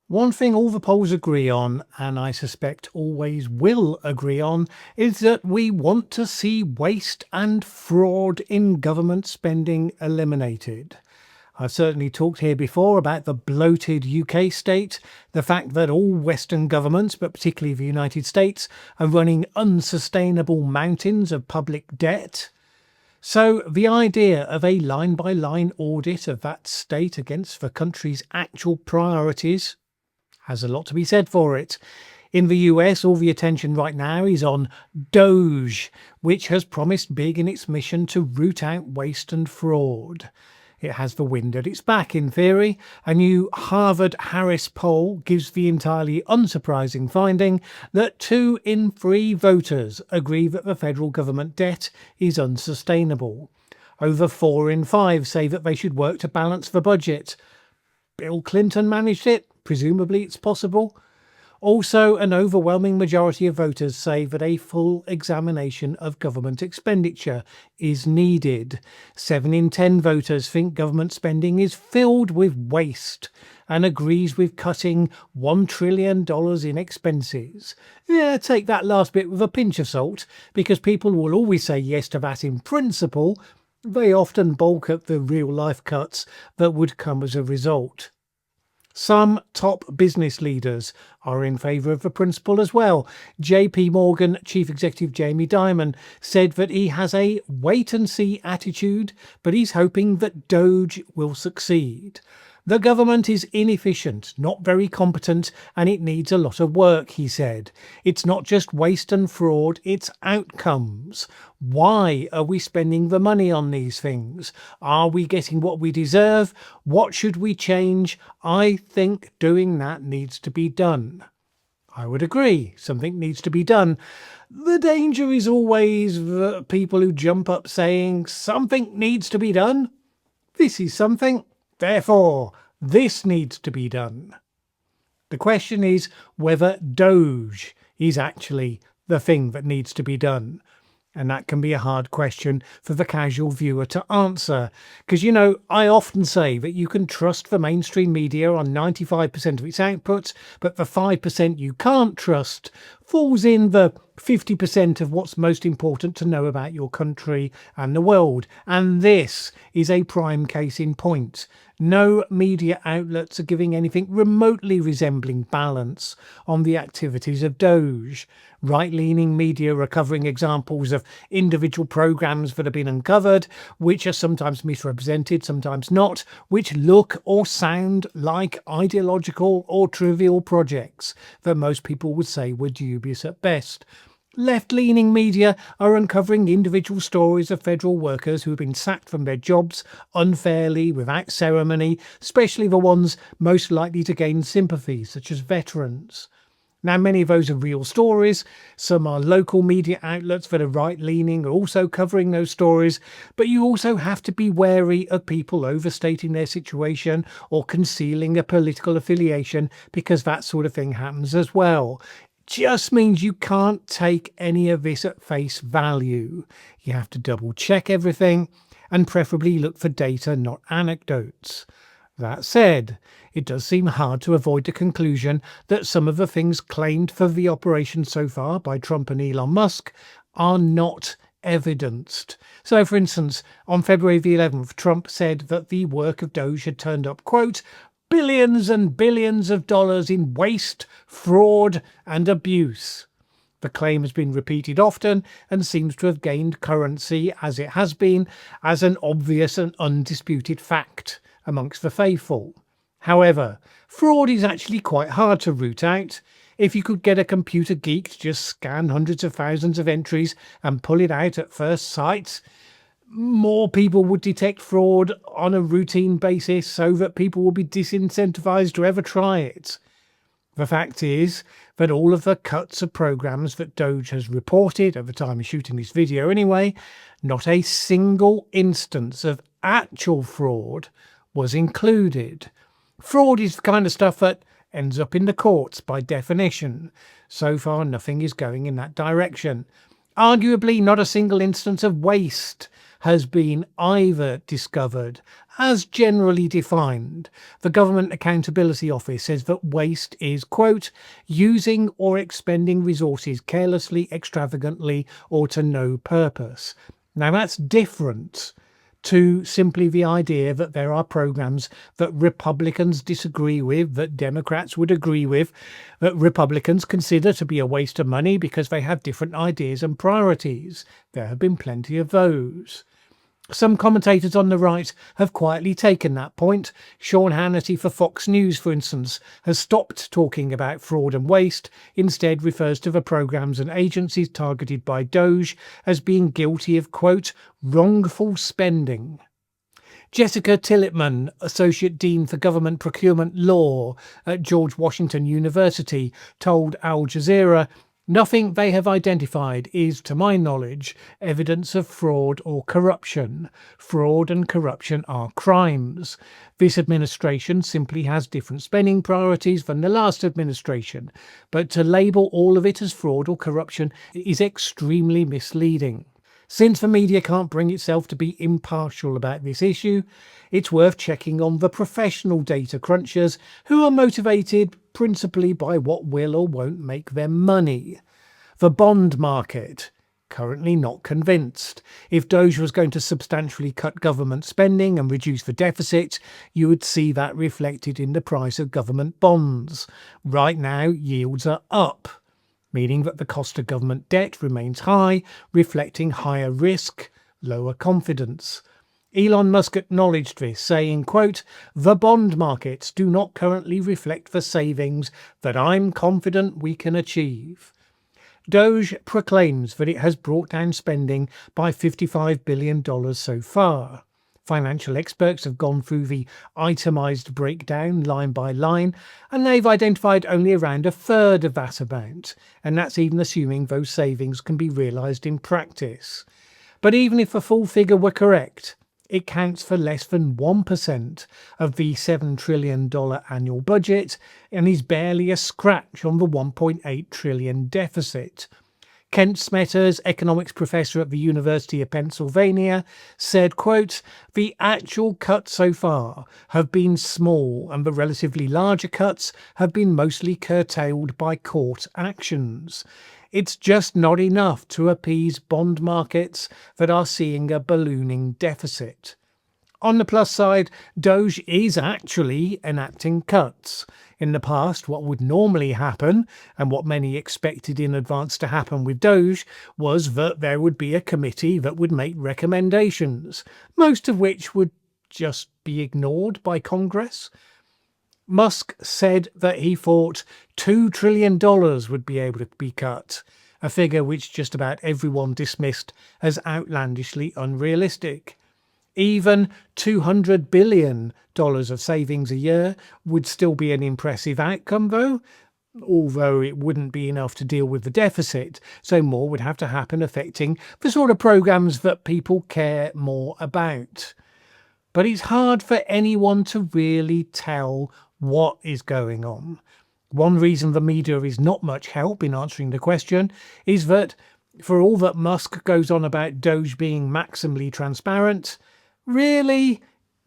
One thing all the polls agree on, and I suspect always will agree on, is that we want to see waste and fraud in government spending eliminated. I've certainly talked here before about the bloated UK state, the fact that all Western governments, but particularly the United States, are running unsustainable mountains of public debt. So the idea of a line-by-line audit of that state against the country's actual priorities has a lot to be said for it. In the US, all the attention right now is on Doge, which has promised big in its mission to root out waste and fraud. It has the wind at its back, in theory. A new Harvard-Harris poll gives the entirely unsurprising finding that 2 in 3 voters agree that the federal government debt is unsustainable. Over 4 in 5 say that they should work to balance the budget. Bill Clinton managed it. Presumably it's possible. Also, an overwhelming majority of voters say that a full examination of government expenditure is needed. 7 in 10 voters think government spending is filled with waste and agrees with cutting $1 trillion in expenses. Yeah, take that last bit with a pinch of salt, because people will always say yes to that in principle. They often balk at the real-life cuts that would come as a result. Some top business leaders are in favour of the principle as well. JP Morgan Chief Executive Jamie Dimon said that he has a wait-and-see attitude, but he's hoping that Doge will succeed. The government is inefficient, not very competent, and it needs a lot of work, he said. It's not just waste and fraud, it's outcomes. Why are we spending the money on these things? Are we getting what we deserve? What should we change? I think doing that needs to be done. I would agree, something needs to be done. The danger is always the people who jump up saying, something needs to be done. This is something. Therefore, this needs to be done. The question is whether Doge is actually the thing that needs to be done. And that can be a hard question for the casual viewer to answer. Because, I often say that you can trust the mainstream media on 95% of its output, but the 5% you can't trust falls in the 50% of what's most important to know about your country and the world. And this is a prime case in point. No media outlets are giving anything remotely resembling balance on the activities of Doge. Right-leaning media are covering examples of individual programs that have been uncovered, which are sometimes misrepresented, sometimes not, which look or sound like ideological or trivial projects that most people would say were dubious at best. Left-leaning media are uncovering individual stories of federal workers who have been sacked from their jobs unfairly, without ceremony, especially the ones most likely to gain sympathy, such as veterans. Now, many of those are real stories. Some are local media outlets that are right-leaning are also covering those stories, but you also have to be wary of people overstating their situation or concealing a political affiliation, because that sort of thing happens as well. Just means you can't take any of this at face value. You have to double check everything and preferably look for data, not anecdotes. That said, it does seem hard to avoid the conclusion that some of the things claimed for the operation so far by Trump and Elon Musk are not evidenced. So, for instance, on February the 11th, Trump said that the work of Doge had turned up, quote, billions and billions of dollars in waste, fraud and abuse. The claim has been repeated often and seems to have gained currency, as it has been, as an obvious and undisputed fact amongst the faithful. However, fraud is actually quite hard to root out. If you could get a computer geek to just scan hundreds of thousands of entries and pull it out at first sight, more people would detect fraud on a routine basis, so that people will be disincentivized to ever try it. The fact is that all of the cuts of programs that Doge has reported at the time of shooting this video anyway, not a single instance of actual fraud was included. Fraud is the kind of stuff that ends up in the courts by definition. So far, nothing is going in that direction. Arguably, not a single instance of waste. has been either discovered. As generally defined, the Government Accountability Office says that waste is, quote, using or expending resources carelessly, extravagantly, or to no purpose. Now that's different to simply the idea that there are programs that Republicans disagree with, that Democrats would agree with, that Republicans consider to be a waste of money because they have different ideas and priorities. There have been plenty of those. Some commentators on the right have quietly taken that point. Sean Hannity for Fox News, for instance, has stopped talking about fraud and waste, instead refers to the programs and agencies targeted by Doge as being guilty of, quote, wrongful spending. Jessica Tillotman, Associate Dean for Government Procurement Law at George Washington University, told Al Jazeera, "Nothing they have identified is, to my knowledge, evidence of fraud or corruption. Fraud and corruption are crimes. This administration simply has different spending priorities than the last administration, but to label all of it as fraud or corruption is extremely misleading." Since the media can't bring itself to be impartial about this issue, it's worth checking on the professional data crunchers who are motivated principally by what will or won't make them money. The bond market. Currently not convinced. If Doge was going to substantially cut government spending and reduce the deficit, you would see that reflected in the price of government bonds. Right now, yields are up, meaning that the cost of government debt remains high, reflecting higher risk, lower confidence. Elon Musk acknowledged this, saying, quote, "The bond markets do not currently reflect the savings that I'm confident we can achieve." Doge proclaims that it has brought down spending by $55 billion so far. Financial experts have gone through the itemised breakdown line by line, and they've identified only around a third of that amount, and that's even assuming those savings can be realised in practice. But even if the full figure were correct, it counts for less than 1% of the $7 trillion annual budget and is barely a scratch on the $1.8 trillion deficit. Kent Smetters, economics professor at the University of Pennsylvania, said, quote, "The actual cuts so far have been small and the relatively larger cuts have been mostly curtailed by court actions. It's just not enough to appease bond markets that are seeing a ballooning deficit." On the plus side, Doge is actually enacting cuts. In the past, what would normally happen, and what many expected in advance to happen with Doge, was that there would be a committee that would make recommendations, most of which would just be ignored by Congress. Musk said that he thought $2 trillion would be able to be cut, a figure which just about everyone dismissed as outlandishly unrealistic. Even $200 billion of savings a year would still be an impressive outcome, though, although it wouldn't be enough to deal with the deficit, so more would have to happen affecting the sort of programs that people care more about. But it's hard for anyone to really tell what is going on. One reason the media is not much help in answering the question is that, for all that Musk goes on about Doge being maximally transparent, really?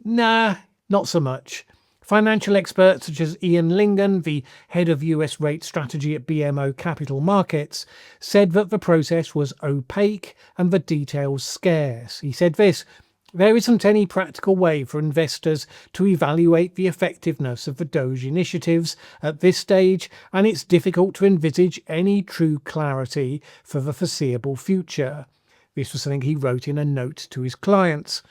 Nah, not so much. Financial experts such as Ian Lingen, the head of US rate strategy at BMO Capital Markets, said that the process was opaque and the details scarce. He said this, "There isn't any practical way for investors to evaluate the effectiveness of the Doge initiatives at this stage, and it's difficult to envisage any true clarity for the foreseeable future." This was something he wrote in a note to his clients.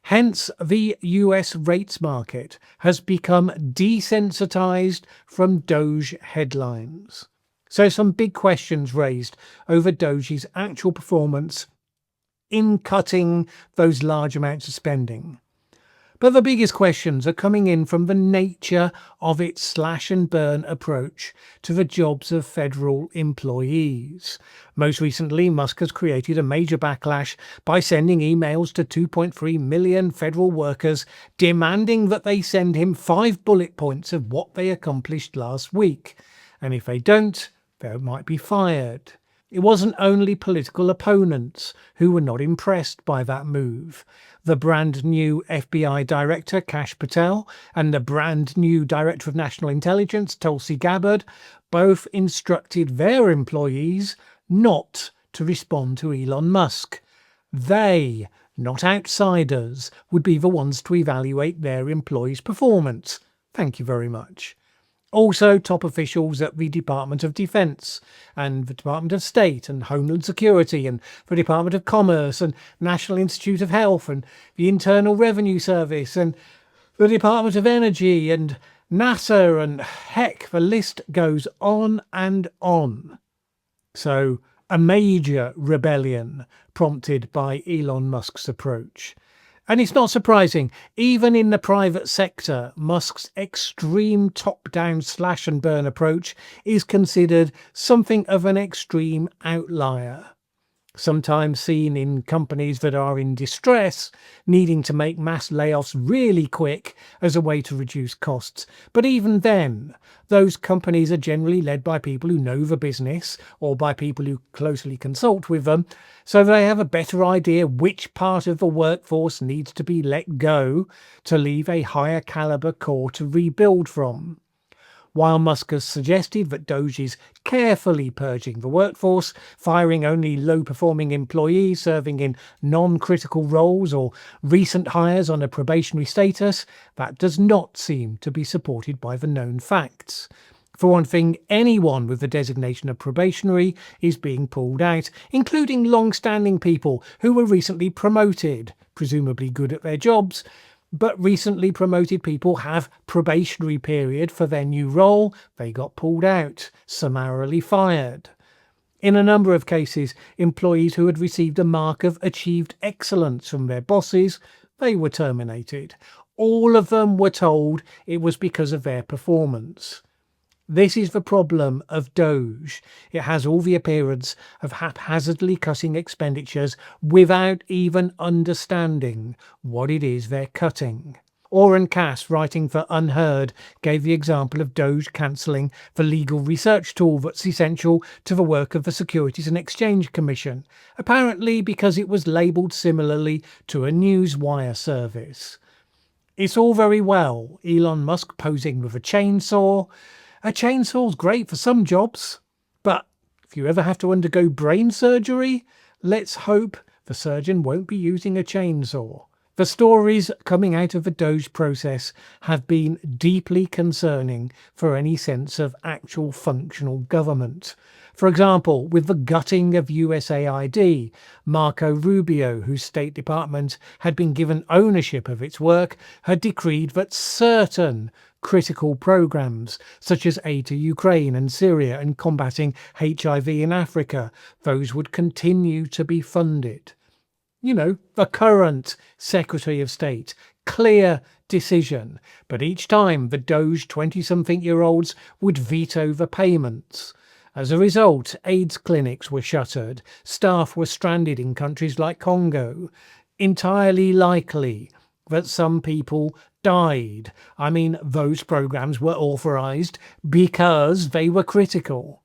Hence, the US rates market has become desensitized from Doge headlines. So some big questions raised over Doge's actual performance in cutting those large amounts of spending. But the biggest questions are coming in from the nature of its slash and burn approach to the jobs of federal employees. Most recently, Musk has created a major backlash by sending emails to 2.3 million federal workers demanding that they send him 5 bullet points of what they accomplished last week. And if they don't, they might be fired. It wasn't only political opponents who were not impressed by that move. The brand new FBI Director, Kash Patel, and the brand new Director of National Intelligence, Tulsi Gabbard, both instructed their employees not to respond to Elon Musk. They, not outsiders, would be the ones to evaluate their employees' performance. Thank you very much. Also, top officials at the Department of Defense and the Department of State and Homeland Security and the Department of Commerce and National Institute of Health and the Internal Revenue Service and the Department of Energy and NASA, and heck, the list goes on and on. So, a major rebellion prompted by Elon Musk's approach. And it's not surprising, even in the private sector, Musk's extreme top-down slash and burn approach is considered something of an extreme outlier. Sometimes seen in companies that are in distress, needing to make mass layoffs really quick as a way to reduce costs. But even then, those companies are generally led by people who know the business or by people who closely consult with them, so they have a better idea which part of the workforce needs to be let go to leave a higher caliber core to rebuild from. While Musk has suggested that Doge is carefully purging the workforce, firing only low-performing employees serving in non-critical roles or recent hires on a probationary status, that does not seem to be supported by the known facts. For one thing, anyone with the designation of probationary is being pulled out, including long-standing people who were recently promoted, presumably good at their jobs. But recently promoted people have probationary period for their new role. They got pulled out, summarily fired. In a number of cases, employees who had received a mark of achieved excellence from their bosses, they were terminated. All of them were told it was because of their performance. This is the problem of Doge. It has all the appearance of haphazardly cutting expenditures without even understanding what it is they're cutting. Oren Cass, writing for Unheard, gave the example of Doge cancelling the legal research tool that's essential to the work of the Securities and Exchange Commission, apparently because it was labelled similarly to a newswire service. It's all very well Elon Musk posing with a chainsaw. A chainsaw's great for some jobs, but if you ever have to undergo brain surgery, let's hope the surgeon won't be using a chainsaw. The stories coming out of the Doge process have been deeply concerning for any sense of actual functional government. For example, with the gutting of USAID, Marco Rubio, whose State Department had been given ownership of its work, had decreed that certain critical programs, such as aid to Ukraine and Syria and combating HIV in Africa, those would continue to be funded. You know, the current Secretary of State. Clear decision. But each time the Doge 20-something-year-olds would veto the payments. As a result, AIDS clinics were shuttered. Staff were stranded in countries like Congo. Entirely likely that some people died. I mean, those programs were authorized because they were critical.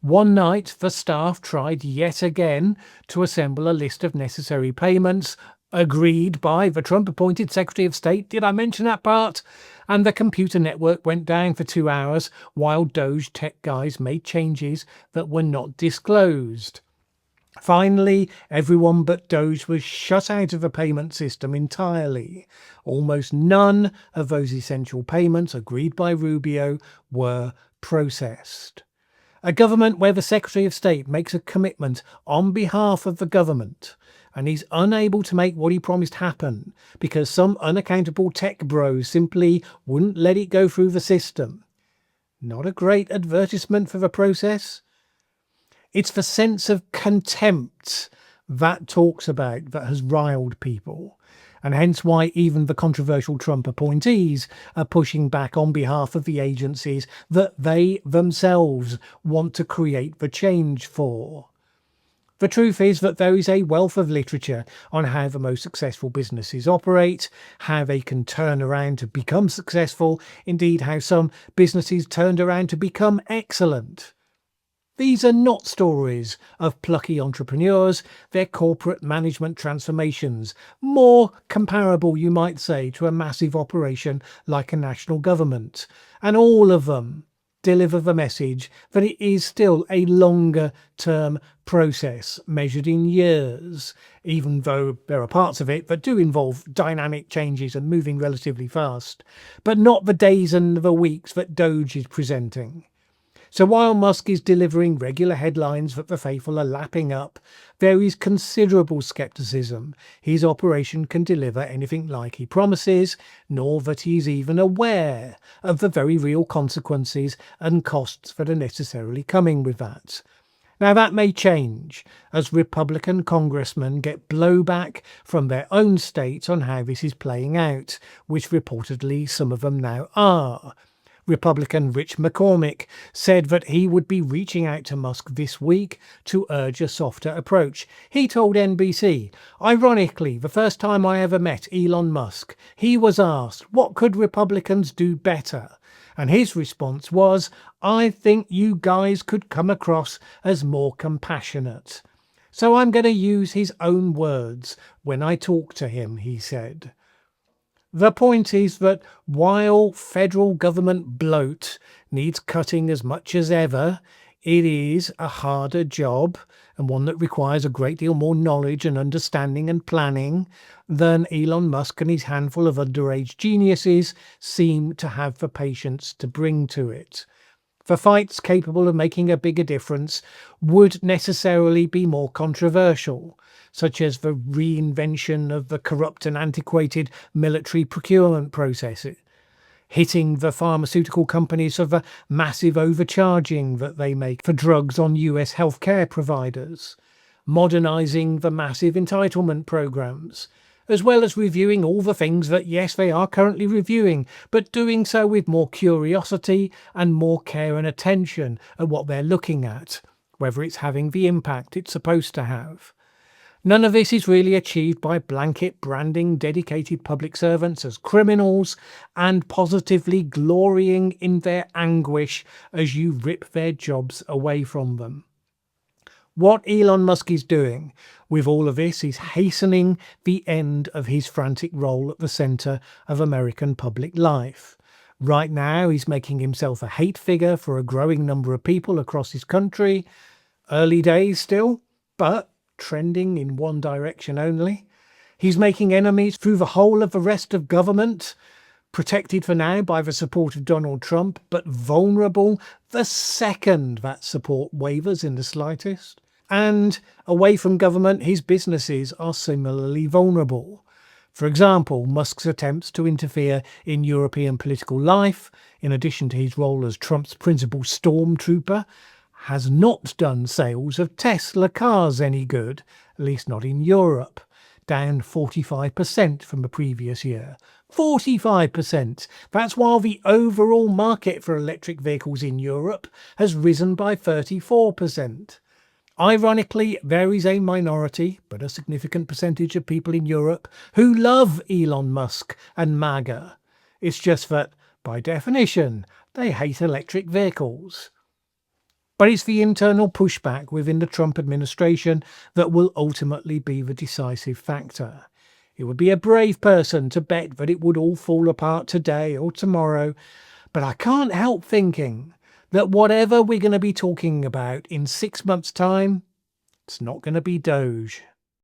One night, the staff tried yet again to assemble a list of necessary payments, agreed by the Trump-appointed Secretary of State. Did I mention that part? And the computer network went down for 2 hours while Doge tech guys made changes that were not disclosed. Finally, everyone but Doge was shut out of the payment system entirely. Almost none of those essential payments agreed by Rubio were processed. A government where the Secretary of State makes a commitment on behalf of the government and he's unable to make what he promised happen because some unaccountable tech bros simply wouldn't let it go through the system. Not a great advertisement for the process. It's the sense of contempt that talks about that has riled people, and hence why even the controversial Trump appointees are pushing back on behalf of the agencies that they themselves want to create the change for. The truth is that there is a wealth of literature on how the most successful businesses operate, how they can turn around to become successful, indeed how some businesses turned around to become excellent. These are not stories of plucky entrepreneurs, they're corporate management transformations, more comparable, you might say, to a massive operation like a national government. And all of them deliver the message that it is still a longer term process measured in years, even though there are parts of it that do involve dynamic changes and moving relatively fast, but not the days and the weeks that Doge is presenting. So while Musk is delivering regular headlines that the faithful are lapping up, there is considerable skepticism his operation can deliver anything like he promises, nor that he is even aware of the very real consequences and costs that are necessarily coming with that. Now that may change as Republican congressmen get blowback from their own states on how this is playing out, which reportedly some of them now are. Republican Rich McCormick said that he would be reaching out to Musk this week to urge a softer approach. He told NBC, ironically, the first time I ever met Elon Musk, he was asked, what could Republicans do better? And his response was, I think you guys could come across as more compassionate. So I'm going to use his own words when I talk to him, he said. The point is that while federal government bloat needs cutting as much as ever, it is a harder job and one that requires a great deal more knowledge and understanding and planning than Elon Musk and his handful of underage geniuses seem to have the patience to bring to it. The fights capable of making a bigger difference would necessarily be more controversial, such as the reinvention of the corrupt and antiquated military procurement process, hitting the pharmaceutical companies for the massive overcharging that they make for drugs on US healthcare providers, modernising the massive entitlement programs, as well as reviewing all the things that, yes, they are currently reviewing, but doing so with more curiosity and more care and attention at what they're looking at, whether it's having the impact it's supposed to have. None of this is really achieved by blanket branding dedicated public servants as criminals and positively glorying in their anguish as you rip their jobs away from them. What Elon Musk is doing with all of this is hastening the end of his frantic role at the centre of American public life. Right now, he's making himself a hate figure for a growing number of people across his country. Early days still, but trending in one direction only. He's making enemies through the whole of the rest of government, protected for now by the support of Donald Trump, but vulnerable the second that support wavers in the slightest. And away from government, his businesses are similarly vulnerable. For example, Musk's attempts to interfere in European political life, in addition to his role as Trump's principal stormtrooper, has not done sales of Tesla cars any good, at least not in Europe, down 45% from the previous year. 45%! That's while the overall market for electric vehicles in Europe has risen by 34%. Ironically, there is a minority, but a significant percentage of people in Europe who love Elon Musk and MAGA. It's just that, by definition, they hate electric vehicles. But it's the internal pushback within the Trump administration that will ultimately be the decisive factor. It would be a brave person to bet that it would all fall apart today or tomorrow, but I can't help thinking that whatever we're going to be talking about in 6 months' time, it's not going to be Doge.